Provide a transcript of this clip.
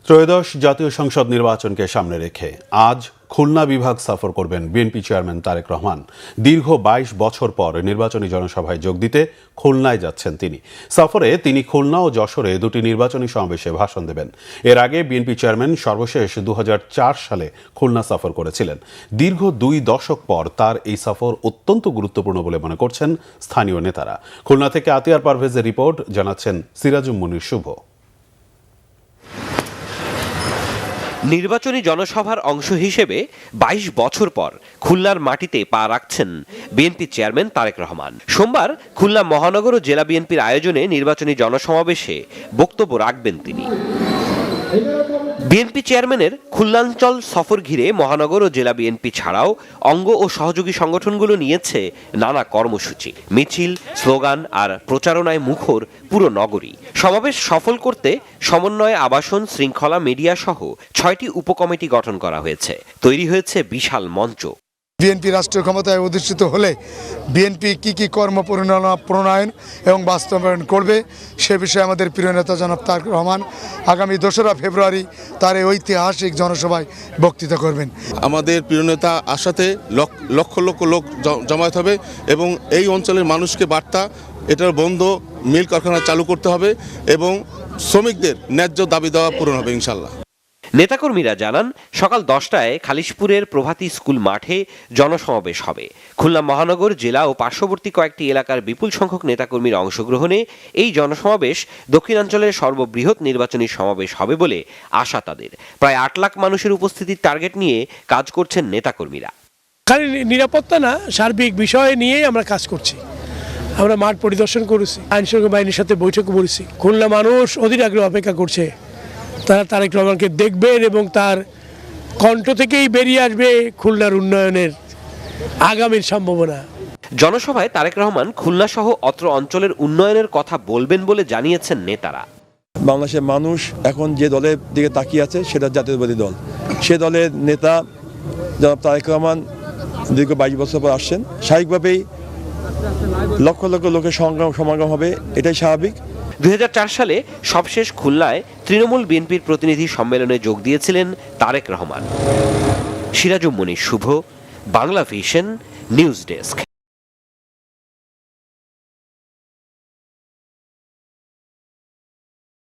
ত্রয়োদশ জাতীয় সংসদ নির্বাচনকে সামনে রেখে আজ খুলনা বিভাগ সফর করবেন বিএনপি চেয়ারম্যান তারেক রহমান। দীর্ঘ ২২ বছর পর নির্বাচনী জনসভায় যোগ দিতে খুলনায় যাচ্ছেন তিনি। সফরে তিনি খুলনা ও যশোরে দুটি নির্বাচনী সমাবেশে ভাষণ দেবেন। এর আগে বিএনপি চেয়ারম্যান সর্বশেষ ২০০৪ সালে খুলনা সফর করেছিলেন। দীর্ঘ ২ দশক পর তার এই সফর অত্যন্ত গুরুত্বপূর্ণ বলে মনে করছেন স্থানীয় নেতারা। খুলনা থেকে আতিয়ার পারভেজের রিপোর্ট, জানাচ্ছেন সিরাজুম মুনির শুভ। নির্বাচনী জনসভার অংশ হিসেবে ২২ বছর পর খুলনার মাটিতে পা রাখছেন বিএনপি চেয়ারম্যান তারেক রহমান। সোমবার খুলনা মহানগর ও জেলা বিএনপির আয়োজনে নির্বাচনী জনসমাবেশে বক্তব্য রাখবেন তিনি। বিএনপি চেয়ারম্যানের খুলনাঞ্চল সফর ঘিরে মহানগর ও জেলা বিএনপি ছাড়াও অঙ্গ ও সহযোগী সংগঠনগুলো নিয়েছে নানা কর্মসূচি, মিছিল, স্লোগান আর প্রচারণায় মুখর পুরো নগরী। সমাবেশ সফল করতে সমন্বয়, আবাসন, শৃঙ্খলা, মিডিয়া সহ ৬টি উপকমিটি গঠন করা হয়েছে। তৈরি হয়েছে বিশাল মঞ্চ। বিএনপি রাষ্ট্রীয় ক্ষমতায় অধিষ্ঠিত হলে বিএনপি কি কর্ম প্রণয়ন এবং বাস্তবায়ন করবে সে বিষয়ে আমাদের প্রিয় নেতা জনাব তারেক রহমান আগামী ২রা ফেব্রুয়ারি তার এই ঐতিহাসিক জনসভায় বক্তৃতা করবেন। আমাদের প্রিয় নেতা আসাতে লক্ষ লক্ষ লোক জমায়েত হবে এবং এই অঞ্চলের মানুষকে বার্তা, এটার বন্ধ মিল কারখানা চালু করতে হবে এবং শ্রমিকদের ন্যায্য দাবি দেওয়া পূরণ হবে ইনশাল্লাহ। নেতাকর্মীরা জানান, সকাল 10টায় খালিশপুরের প্রভাতী স্কুল মাঠে জনসমাবেশ হবে। খুলনা মহানগর, জেলা ও পার্শ্ববর্তী কয়েকটি এলাকার বিপুল সংখ্যক নেতাকর্মীর অংশগ্রহণে এই জনসমাবেশ দক্ষিণাঞ্চলের সর্ববৃহৎ নির্বাচনী সমাবেশ হবে বলে আশা তাদের। প্রায় ৮ লাখ মানুষের উপস্থিতির টার্গেট নিয়ে কাজ করছেন নেতাকর্মীরা। খালি নিরাপত্তা না, সার্বিক বিষয় নিয়েই আমরা কাজ করছি। আমরা মাঠ পরিদর্শন করেছি, আইনশৃঙ্খলা বাহিনীর সাথে বৈঠক করেছি। খুলনা মানুষ অধীর আগ্রহে অপেক্ষা করছে তারা তারেক রহমানকে দেখবেন এবং তার কণ্ঠ থেকেই বেরিয়ে আসবে খুলনার উন্নয়নের আগামীর সম্ভাবনা। জনসভায় তারেক রহমান খুলনা সহ অত্র অঞ্চলের উন্নয়নের কথা বলবেন বলে জানিয়েছেন নেতারা। বাংলাদেশের মানুষ এখন যে দলের দিকে তাকিয়ে আছে সেটা জাতীয়তাবাদী দল। সে দলের নেতা জনাব তারেক রহমান দীর্ঘ ২২ বছর পর আসছেন। স্বাভাবিকভাবেই লক্ষ লক্ষ লোকের সমাগম হবে, এটাই স্বাভাবিক। ২০০৪ সালে সবশেষ খুলনায় তৃণমূল বিএনপির প্রতিনিধি সম্মেলনে যোগ দিয়েছিলেন তারেক রহমান। সিরাজুম মুনির শুভ, বাংলা ভিশন, নিউজ ডেস্ক।